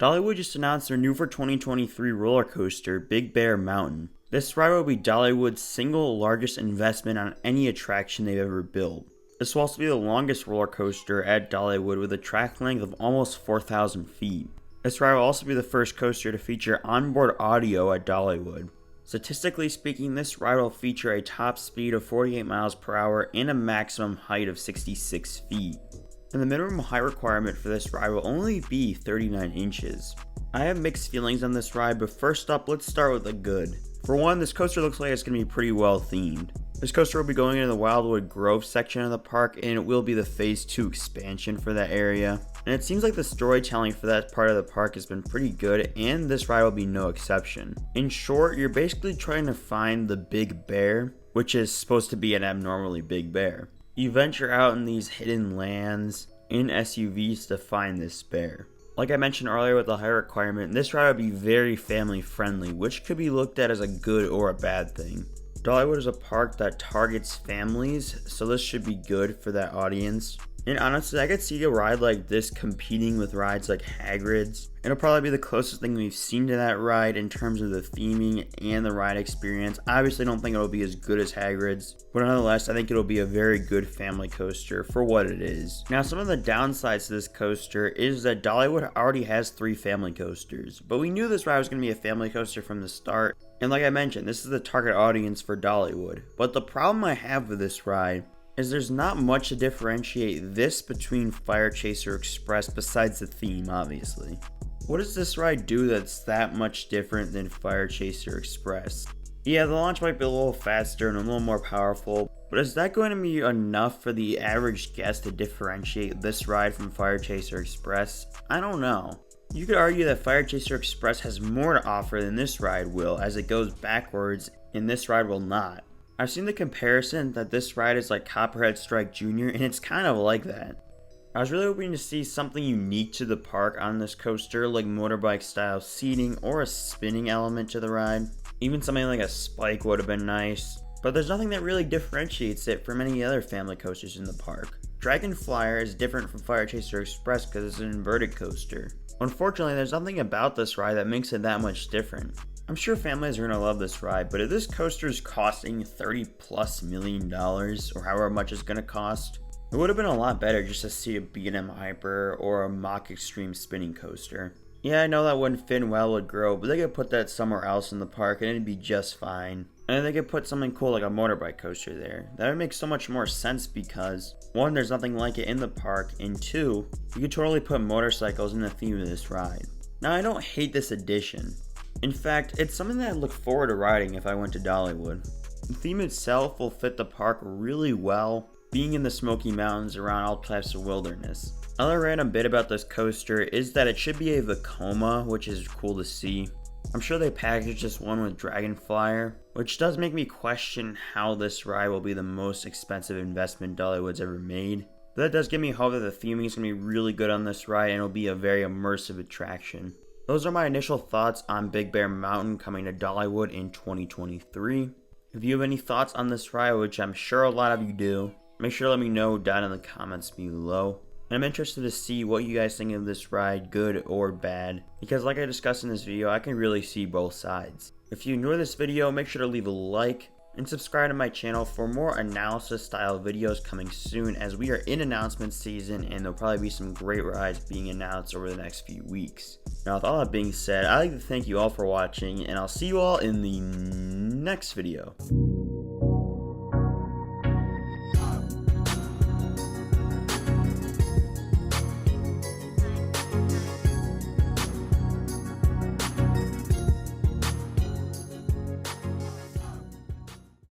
Dollywood just announced their new for 2023 roller coaster, Big Bear Mountain. This ride will be Dollywood's single largest investment on any attraction they've ever built. This will also be the longest roller coaster at Dollywood with a track length of almost 4,000 feet. This ride will also be the first coaster to feature onboard audio at Dollywood. Statistically speaking, this ride will feature a top speed of 48 miles per hour and a maximum height of 66 feet. And the minimum height requirement for this ride will only be 39 inches. I have mixed feelings on this ride, but first up, let's start with the good. For one, this coaster looks like it's going to be pretty well themed. This coaster will be going into the Wildwood Grove section of the park, and it will be the Phase 2 expansion for that area. And it seems like the storytelling for that part of the park has been pretty good, and this ride will be no exception. In short, you're basically trying to find the big bear, which is supposed to be an abnormally big bear. You venture out in these hidden lands in SUVs to find this bear. Like I mentioned earlier with the height requirement, this ride would be very family friendly, which could be looked at as a good or a bad thing. Dollywood is a park that targets families, so this should be good for that audience. And honestly, I could see a ride like this competing with rides like Hagrid's. It'll probably be the closest thing we've seen to that ride in terms of the theming and the ride experience. Obviously, I don't think it'll be as good as Hagrid's, but nonetheless, I think it'll be a very good family coaster for what it is. Now, some of the downsides to this coaster is that Dollywood already has 3 family coasters, but we knew this ride was going to be a family coaster from the start. And like I mentioned, this is the target audience for Dollywood. But the problem I have with this ride is there's not much to differentiate this between Fire Chaser Express besides the theme, obviously. What does this ride do that's that much different than Fire Chaser Express? Yeah, the launch might be a little faster and a little more powerful, but is that going to be enough for the average guest to differentiate this ride from Fire Chaser Express? I don't know. You could argue that Fire Chaser Express has more to offer than this ride will, as it goes backwards and this ride will not. I've seen the comparison that this ride is like Copperhead Strike Jr., and it's kind of like that. I was really hoping to see something unique to the park on this coaster, like motorbike style seating or a spinning element to the ride. Even something like a spike would have been nice, but there's nothing that really differentiates it from any other family coasters in the park. Dragon Flyer is different from Fire Chaser Express because it's an inverted coaster. Unfortunately, there's nothing about this ride that makes it that much different. I'm sure families are going to love this ride, but if this coaster is costing $30+ million, or however much it's going to cost, it would have been a lot better just to see a B&M Hyper or a Mach Extreme spinning coaster. Yeah, I know that wouldn't fit in Wildwood Grove, but they could put that somewhere else in the park and it'd be just fine. And they could put something cool like a motorbike coaster there. That would make so much more sense because, 1, there's nothing like it in the park, and 2, you could totally put motorcycles in the theme of this ride. Now, I don't hate this addition. In fact, it's something that I look forward to riding if I went to Dollywood. The theme itself will fit the park really well, being in the Smoky Mountains around all types of wilderness. Another random bit about this coaster is that it should be a Vekoma, which is cool to see. I'm sure they packaged this one with Dragon Flyer, which does make me question how this ride will be the most expensive investment Dollywood's ever made. But that does give me hope that the theming is going to be really good on this ride and it'll be a very immersive attraction. Those are my initial thoughts on Big Bear Mountain coming to Dollywood in 2023. If you have any thoughts on this ride, which I'm sure a lot of you do, make sure to let me know down in the comments below. And I'm interested to see what you guys think of this ride, good or bad, because like I discussed in this video, I can really see both sides. If you enjoyed this video, make sure to leave a like and subscribe to my channel for more analysis style videos coming soon, as we are in announcement season and there'll probably be some great rides being announced over the next few weeks. Now with all that being said, I'd like to thank you all for watching, and I'll see you all in the next video.